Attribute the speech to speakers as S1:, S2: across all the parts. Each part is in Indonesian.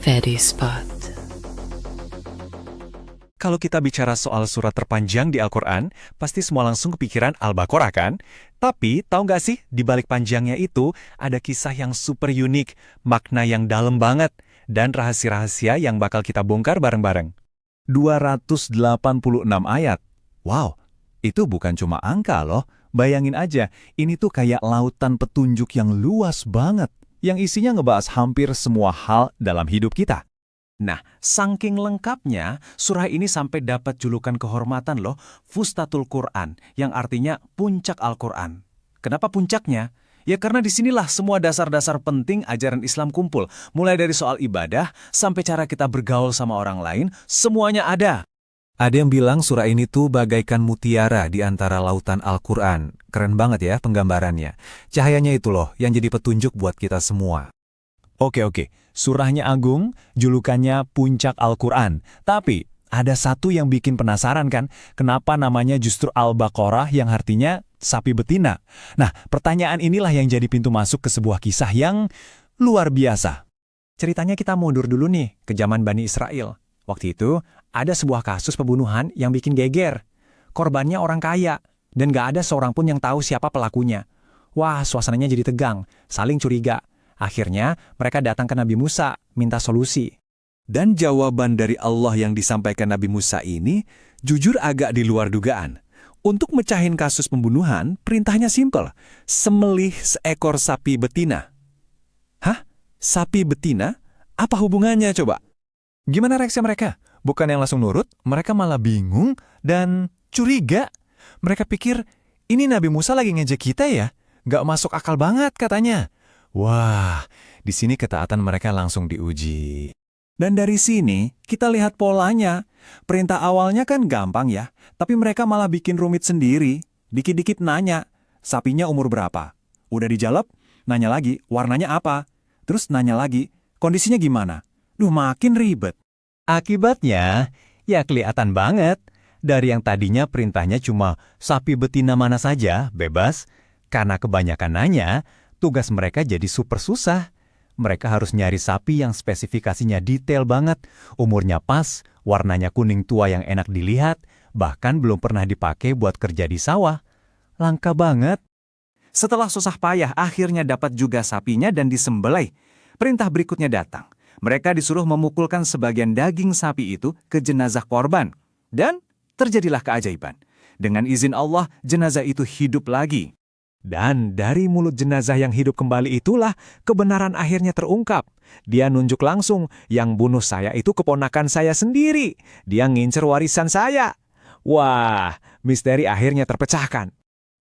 S1: Very Spot.
S2: Kalau kita bicara soal surat terpanjang di Al-Quran, pasti semua langsung kepikiran Al-Baqarah kan? Tapi, tahu nggak sih, di balik panjangnya itu, ada kisah yang super unik, makna yang dalam banget, dan rahasia-rahasia yang bakal kita bongkar bareng-bareng. 286 ayat. Wow, itu bukan cuma angka loh. Bayangin aja, ini tuh kayak lautan petunjuk yang luas banget, yang isinya ngebahas hampir semua hal dalam hidup kita. Nah, saking lengkapnya, surah ini sampai dapat julukan kehormatan loh, Fustatul Quran, yang artinya puncak Al-Quran. Kenapa puncaknya? Ya karena disinilah semua dasar-dasar penting ajaran Islam kumpul, mulai dari soal ibadah, sampai cara kita bergaul sama orang lain, semuanya ada. Ada yang bilang surah ini tuh bagaikan mutiara di antara lautan Al-Quran. Keren banget ya penggambarannya. Cahayanya itu loh yang jadi petunjuk buat kita semua. Oke. Surahnya agung, julukannya Puncak Al-Quran. Tapi, ada satu yang bikin penasaran kan, kenapa namanya justru Al-Baqarah yang artinya sapi betina? Nah, pertanyaan inilah yang jadi pintu masuk ke sebuah kisah yang luar biasa. Ceritanya kita mundur dulu nih, ke zaman Bani Israel. Waktu itu, ada sebuah kasus pembunuhan yang bikin geger. Korbannya orang kaya, dan gak ada seorang pun yang tahu siapa pelakunya. Wah, suasananya jadi tegang, saling curiga. Akhirnya, mereka datang ke Nabi Musa, minta solusi. Dan jawaban dari Allah yang disampaikan Nabi Musa ini, jujur agak di luar dugaan. Untuk mecahin kasus pembunuhan, perintahnya simpel. Sembelih seekor sapi betina. Hah? Sapi betina? Apa hubungannya coba? Gimana reaksi mereka? Bukan yang langsung nurut, mereka malah bingung dan curiga. Mereka pikir, ini Nabi Musa lagi ngejek kita ya? Gak masuk akal banget katanya. Wah, di sini ketaatan mereka langsung diuji. Dan dari sini, kita lihat polanya. Perintah awalnya kan gampang ya, tapi mereka malah bikin rumit sendiri. Dikit-dikit nanya, sapinya umur berapa? Udah dijawab, nanya lagi, warnanya apa? Terus nanya lagi, kondisinya gimana? Duh, makin ribet. Akibatnya, ya kelihatan banget. Dari yang tadinya perintahnya cuma sapi betina mana saja, bebas. Karena kebanyakan nanya, tugas mereka jadi super susah. Mereka harus nyari sapi yang spesifikasinya detail banget, umurnya pas, warnanya kuning tua yang enak dilihat, bahkan belum pernah dipakai buat kerja di sawah. Langka banget. Setelah susah payah, akhirnya dapat juga sapinya dan disembelih. Perintah berikutnya datang. Mereka disuruh memukulkan sebagian daging sapi itu ke jenazah korban. Dan terjadilah keajaiban. Dengan izin Allah, jenazah itu hidup lagi. Dan dari mulut jenazah yang hidup kembali itulah kebenaran akhirnya terungkap. Dia nunjuk langsung, yang bunuh saya itu keponakan saya sendiri. Dia ngincer warisan saya. Wah, misteri akhirnya terpecahkan.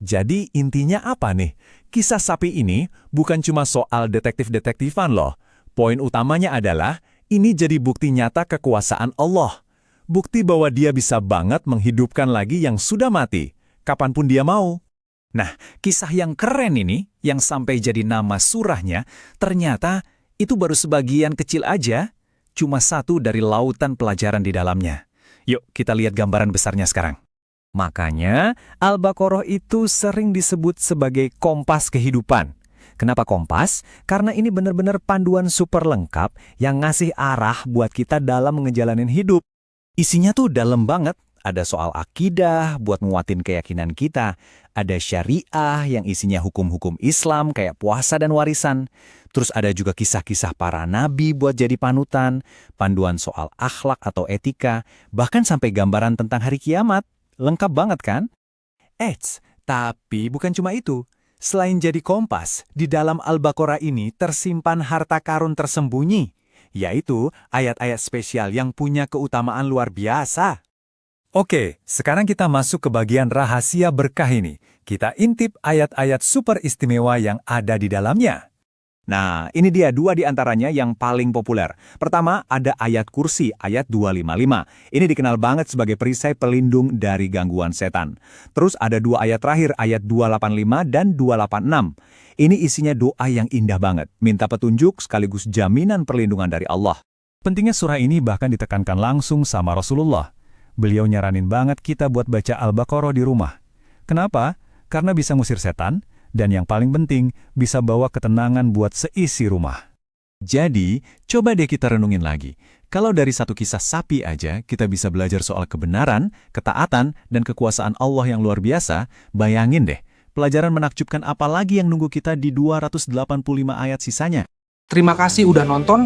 S2: Jadi intinya apa nih? Kisah sapi ini bukan cuma soal detektif-detektifan loh. Poin utamanya adalah, ini jadi bukti nyata kekuasaan Allah. Bukti bahwa dia bisa banget menghidupkan lagi yang sudah mati, kapanpun dia mau. Nah, kisah yang keren ini, yang sampai jadi nama surahnya, ternyata itu baru sebagian kecil aja, cuma satu dari lautan pelajaran di dalamnya. Yuk, kita lihat gambaran besarnya sekarang. Makanya, Al-Baqarah itu sering disebut sebagai kompas kehidupan. Kenapa kompas? Karena ini benar-benar panduan super lengkap yang ngasih arah buat kita dalam ngejalanin hidup. Isinya tuh dalam banget. Ada soal akidah buat nguatin keyakinan kita. Ada syariah yang isinya hukum-hukum Islam kayak puasa dan warisan. Terus ada juga kisah-kisah para nabi buat jadi panutan. Panduan soal akhlak atau etika. Bahkan sampai gambaran tentang hari kiamat. Lengkap banget kan? Tapi bukan cuma itu. Selain jadi kompas, di dalam Al-Baqarah ini tersimpan harta karun tersembunyi. Yaitu ayat-ayat spesial yang punya keutamaan luar biasa. Oke, sekarang kita masuk ke bagian rahasia berkah ini. Kita intip ayat-ayat super istimewa yang ada di dalamnya. Nah, ini dia dua di antaranya yang paling populer. Pertama, ada ayat kursi, ayat 255. Ini dikenal banget sebagai perisai pelindung dari gangguan setan. Terus ada dua ayat terakhir, ayat 285 dan 286. Ini isinya doa yang indah banget. Minta petunjuk sekaligus jaminan perlindungan dari Allah. Pentingnya surah ini bahkan ditekankan langsung sama Rasulullah. Beliau nyaranin banget kita buat baca Al-Baqarah di rumah. Kenapa? Karena bisa ngusir setan, dan yang paling penting, bisa bawa ketenangan buat seisi rumah. Jadi, coba deh kita renungin lagi. Kalau dari satu kisah sapi aja, kita bisa belajar soal kebenaran, ketaatan, dan kekuasaan Allah yang luar biasa, bayangin deh, pelajaran menakjubkan apa lagi yang nunggu kita di 285 ayat sisanya.
S1: Terima kasih udah nonton.